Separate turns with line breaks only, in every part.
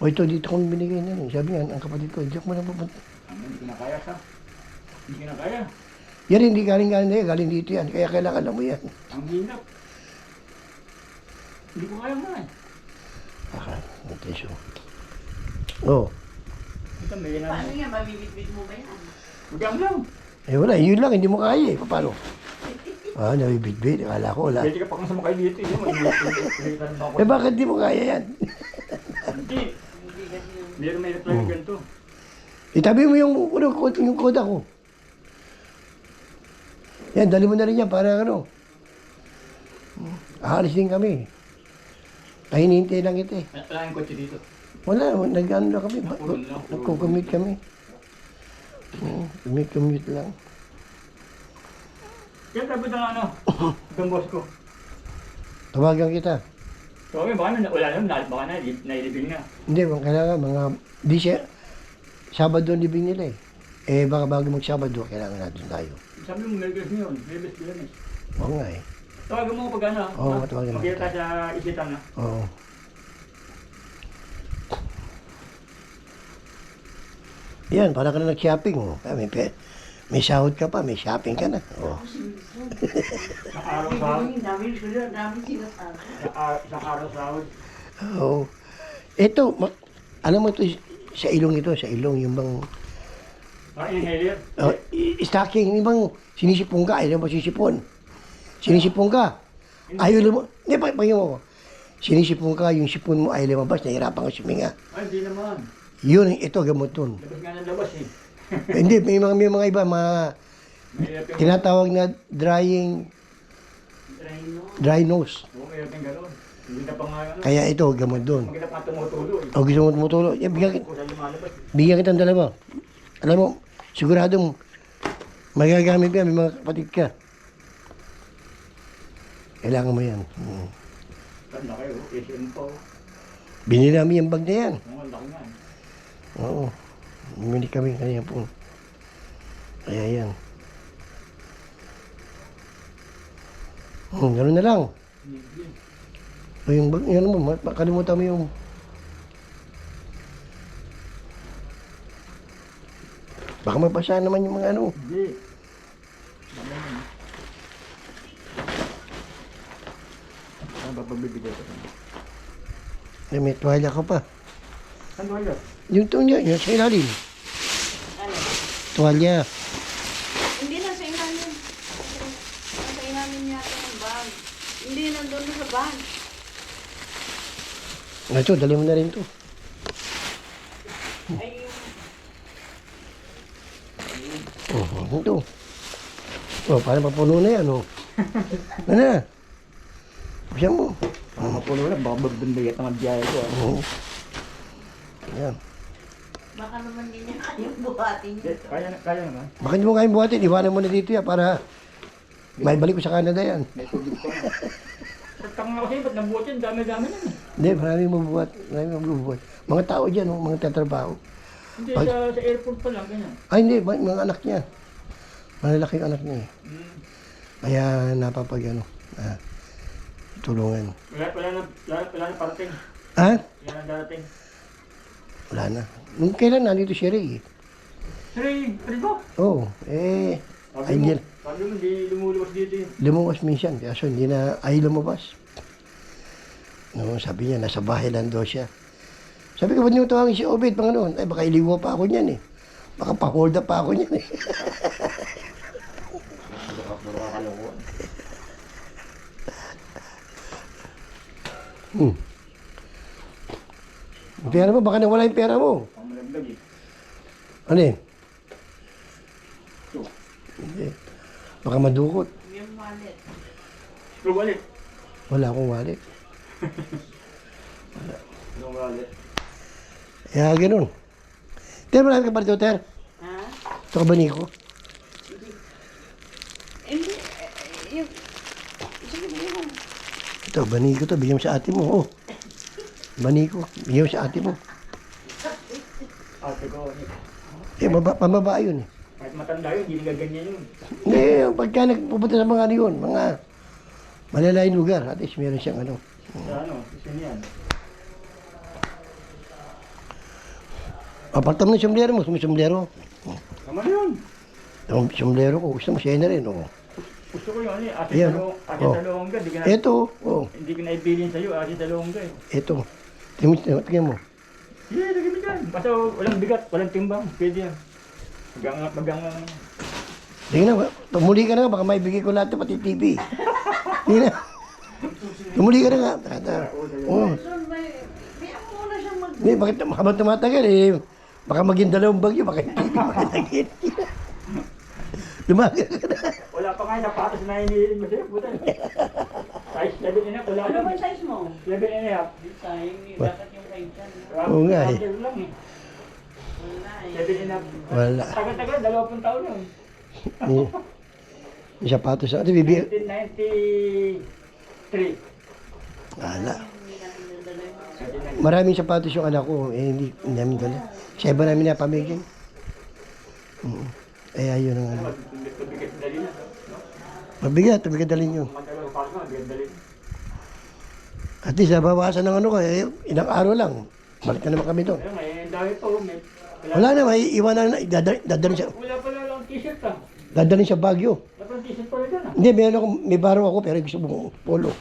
O ito, dito kong binigay na yun. Sabi nga, ang kapatid ko, hindi ako man pupunta.
Hindi ko na kaya sa. Hindi ko na kaya.
Yan hindi galing-galing na yan, galing dito yan. Kaya kailangan mo yan.
Ang hirap. Hindi ko kaya man.
Attention. Oh.
Ito may yan.
Paano yan? Mabibitbit mo ba yan?
Magam lang.
Eh wala, yun lang, hindi mo kaya eh. Paano? Nabibitbit. Akala ko wala.
Pwede ka pa kung sumakay dito.
Eh bakit di mo kaya yan?
Hindi.
Hindi kasi yung...
Meron may reply ganito.
Itabi mo yung koda ko. Yan, dali mo na rin yan para ano. Aalis din kami. Ay, hinihintay lang ito eh.
Wala yung kotse dito.
Wala, nag-ano na kami. Nagko-commute kami. Commute lang.
Yan tapos na ano. Itong boss ko.
Tawagan kita.
So kami baka na wala naman. Baka na nailibing na.
Hindi, kailangan mga... Di siya... Sabado ang libing nila eh. Eh, baka bago mag-Sabado, kailangan natin tayo.
Sabi mo, Merguez yun. Merguez Bilanes.
Oo nga eh.
Tawagan mo pag ano.
Oo, tawagan mo.
Makita sa isitan na.
Oo. Yan, para ka na nag-shopping. Oh. May sahod ka pa, may shopping ka na. Oh.
Sa araw sa
Dami sinasabi.
Sa araw sahod.
Oo. Ito, alam mo ito, sa ilong ito, sa ilong, yung bang...
Inhaler.
Stocking, yung bang sinisipon ka, ayaw mo sisipon. Sinisipon ka. Ayaw mo, hindi, pagpagin mo. Sinisipon ka, yung sipon mo ayaw lumabas, nahirapan ka suminga.
Ay, hindi naman.
Yun, ito, gamot dun.
Labas nga ng labas eh.
Hindi, may mga iba,
Mahirap yung...
tinatawag na dry nose.
Oo, mahirap yung gano'n. Hindi na pa nga ano.
Kaya ito, gamot dun.
Maganda pa tumutulo eh.
O gusto mo tumutulo, yan,
Kung saan lumalabas.
bigyan kitang dalawa. Alam mo, siguradong magagamit ka, may mga kapatid ka. Kailangan mo yan.
Saan na kayo? SM pa oh.
Binili namin yung bag na yan.
Oo, ang laki nga eh.
Oo. Bumili kami kanya po. Kaya yan. Gano'n na lang. O yung bag, yan mo, makalimutan mo yung... Baka mapasa naman yung mga ano.
Hindi. Ano ba pagbibigay ko?
Eh, may tuwalya ka pa.
Saan ba yun?
Yung tuwalya, yung sa ilalim.
Ano?
Tuwalya.
Hindi na sa ilalim. Nasa ilalim yata ng bag. Hindi, nandun na sa bag.
Ito, dali mo na rin to.
Ay,
Ito. Oh, parang mapuno na yan, oh. Ano na? Buksan mo.
Mapuno na, baka magbindayat ang biyahe ko.
Oo. Yan.
baka naman din niya kayong buhatin niya.
Kaya naman.
Baka hindi mo kayang buhatin, iwanan mo na dito yan para may balik ko sa Canada yan.
May tubig pa nga. Pagkang ako sa'yo, ba't nabuhat yan? Dami-dami na eh.
Hindi, maraming mabubuhat. Maraming mabubuhat. Mga tao dyan, oh, mga tatrabaho.
Hindi,
Pag-
sa airport pa lang, ganyan.
Ay, hindi, mga anak niya. Malalaking anak niya eh. Kaya napapag ano, tulungan.
Wala na parating.
Ha?
Wala na darating.
Wala na. Nung kailan nandito si Ray eh.
Sir, ba?
Oo, ay hindi.
Sabi mo, hindi lumulubas dito eh.
Lumuwas minsan, kaso hindi na ay lumabas. No, sabi niya, nasa bahay lang daw siya. Sabi ko, ba't niyo tawagin si Obed, mga noon? Ay, baka iliwa pa ako niyan eh. Baka pa-hold up pa ako niyan eh.
Puro kakalokohan.
Yung pera mo, baka nawala yung pera mo.
Ang malaglag eh.
Ano eh?
Ito.
Hindi. Baka madukot.
Yung wallet.
Screw wallet.
Wala akong wallet.
Yung wallet.
Kaya ganun. Ter, marami ka pa dito, Ter.
Ha?
Ito ka ba, Nico?
Hindi. Yung... Sige mo yun.
Ito, baniko to. Bigyan mo sa ate mo. Oh. Baniko. Bigyan mo sa ate mo.
Ate ko.
Eh, pambaba yun eh.
Kahit matanda yun, hindi nagaganyan yun.
Hindi, pagka nagpupunta sa mga ano yun, mga malalayong lugar, at least meron siyang ano.
Sa ano, isa niyan.
Aparta mo ng sombrero mo. Gusto mo sombrero?
Tama na yun.
Yung sombrero ko. Gusto mo siya na rin. Oh.
Gusto ko yun,
Ayan,
Ate
oh.
Talongga.
Ito. Oh.
Hindi ko naibilin sa'yo, Ate Talongga eh.
Ito. Tingnan mo.
Sige, lagay mo dyan. Basta walang bigat, walang timbang. Pwede yan. Magang.
Tingnan na. Tumuli ka na. Baka maibigay ko lahat pati TV. Tingnan na. Tumuli ka na nga. Oh.
Son, may ako muna siyang mag...
Hindi, bakit habang tumatagal eh. Baka maging dalawang bagyo. Baka hindi makalagit. Lumaga ka na.
Wala pa nga yung sapatos na hinihiling mo sa'yo, puta. Size 7.5, wala
Ano
lang.
ba size mo?
7.5.
Sayang, dapat yung right dyan.
Oo nga eh.
Lang eh.
Wala eh.
7.5.
Wala.
Tagal-tagal, 20 taon yun.
Yung sapatos na. Ito, bibi.
1993.
Wala.
Hindi namin nadala yung...
Maraming sapatos yung anak ko. Eh, hindi namin dala. Sa iba namin napamigay. Eh, ayun ang ano.
Mabigat dali na.
Mabigat dalhin nyo.
Matagal pa ako, mabigat dali.
At least, nabawasan ng ano ko. Eh, ilang araw lang. Balik na naman kami doon.
Ayun, may dami pa may...
Wala na, may iwanan na. Dadalhin siya.
Wala pala lang t-shirt ah.
Dadalhin siya Baguio.
Wala pala t-shirt pala dyan ah.
Hindi, may baro ako pero gusto mo polo.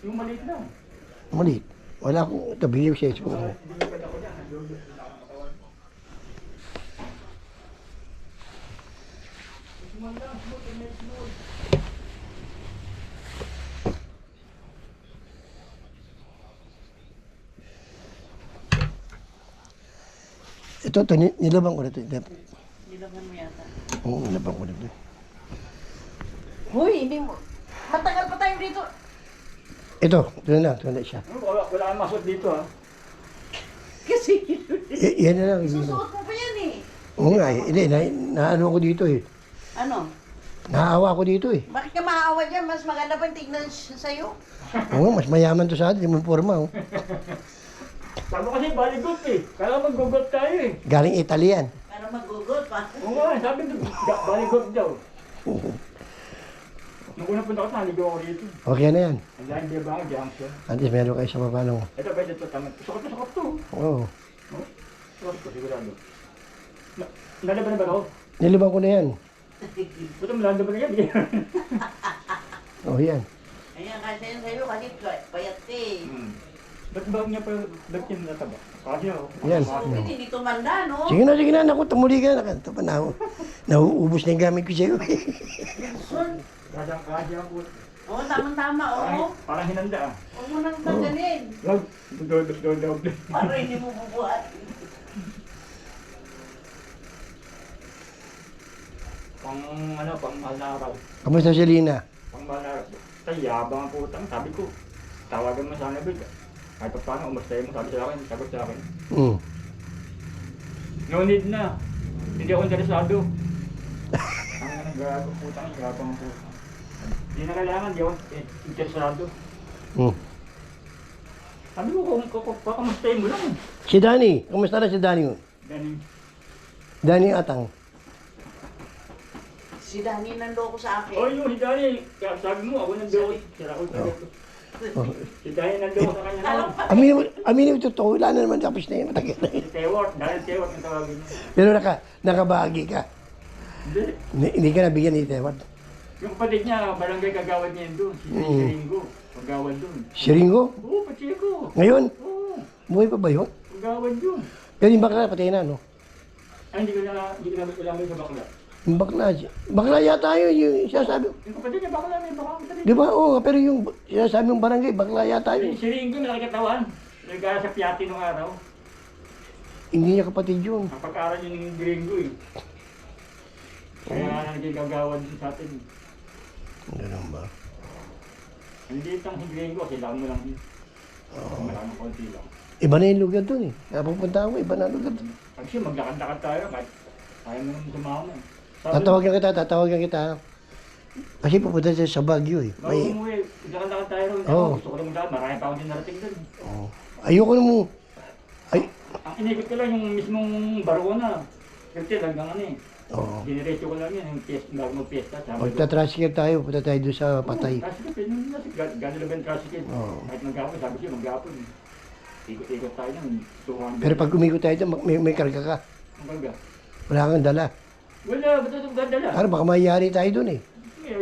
Yung maliit lang.
Maliit. Wala akong, ito, bigay ko siya.
Hindi mo pa ako dyan.
Ito, nilabang ko na ito.
Nilaban mo yata.
Oo, nilabang ko na ito.
Hoy, hindi mo... Matagal pa tayo dito.
Ito na siya.
Wala kang masot dito ah.
Kasi
Yan na lang.
susuot mo pa yan eh.
Oo nga, hindi, naano ko dito eh.
Ano?
Naawa ko dito eh.
Bakit ka maawa dyan? Mas maganda pa yung tignan sa'yo.
Oo, mas mayaman to sa atin, yung forma. Oh.
Sabi ko kasi baligot eh. Kaya mag-gugot tayo eh.
Galing Italy yan.
Para magugot pa.
Oo nga, sabi ko, baligot daw. Nung unang punta ko, naligaw ako rito.
Okay na yan.
Ang lahat di ba ang junction?
At least meron kayo sa baba nung.
Ito ba ito? Tama. Sukot to.
Oo.
Sukot to, sigurado. Nalaban na ba ako?
Nilibang ko na yan.
Ito, malanda ba na yan?
Oh, yan.
Ayan, kasi yun sa'yo, kasi payat eh.
Ba't ba niya pa, ba't niya nataba? Kasi ako.
Yan.
Pwede, hindi tumanda, no?
Sige na, naku, tumuli ka na. Ito pa na, nauubos na yung gamit ko sa'yo.
Son,
Kaya po.
oo, tamang-tama, oo.
Parang hinanda ah.
Huwag mo nang tanggalin.
Wag, doble.
Para hindi mo bubuhat.
Pang mahal na araw.
Kamusta si Lina?
Pang mahal na araw. Tay, yabang ang putang. Sabi ko, tawagan mo sana ba? Kahit pa paano, umastay mo. Sabi sa akin, sagot sa akin. No need na. Hindi ako interesado. Ang gago putang, yabang ang putang. Hindi na kailangan, hindi ako interesado. Sabi ko, kung kakamustay mo lang.
Si Danny. Kamusta na si Danny?
Ganing.
Danny Atang.
Si Dani nandoko sa akin.
Oh, yung si Danny, sabi mo, ako nandun. Sira ko talaga. Si Danny nandun sa kanya na.
Aminin mo totoo. Wala na naman tapos na yun. Matagal na yun.
Si Tewart, dahil Tewart ang tawagin niya.
Pero nakabahagi ka.
Hindi.
Hindi ka nabigyan ni Tewad.
Yung kapatid niya, barangay kagawad niya yun doon. Si Ringo, kagawad doon.
Si Ringo?
Oo, Pacheco.
Ngayon?
Oo,
Buhay pa ba yun?
kagawad yun.
Pero yung bakla, patay na, no?
Ay, hindi ko na alam sa bakla.
Yung bakla yata yun, yung sinasabi.
Yung kapatid niya, bakla may baka kapatid.
Di ba? Oo, pero yung sinasabi ng barangay, bakla yata yun.
Si Ringo nakakatawan. Nagkara sa piyati nung araw.
Hindi niya kapatid yun.
Ang pag-aaral yun ng Ringo eh. Kaya naging kagawad din sa atin.
Ganun ba?
Hindi itang si Ringo, kailangan mo lang yun. Marami konti lang.
Iba na yung lugar dun eh. Kaya pupunta ako, iba na lugar dun.
Kasi maglakad-lakad tayo kahit ayaw mo nang sumama eh.
Tatawagan kita. Kasi pupunta siya sa Baguio eh.
Bago umuwi, maglakad-lakad tayo ron.
Oo.
Gusto ko lang maglalakad, marami pa ako din narating doon.
Oh. Ayoko na mo. Ay.
Ang inikot ko lang yung mismong Barona. Kasi hanggang ano eh.
Oo.
Diniretso ko lang yan, yung bago mag-fiesta.
Magta-tricycle tayo, punta tayo doon sa Patay.
Tricycle, pwede nyo na. Gano'n lang ba yung tricycle?
Oo.
Kahit mag-apon, sabi siya mag-apon. Ikot-ikot tayo ng 200.
Pero pag umikot tayo dyan, may karga ka.
Ang baga.
Wala kang dala.
Wala, ba't ito ganda lang?
Para baka mayari tayo dun eh.
Kaya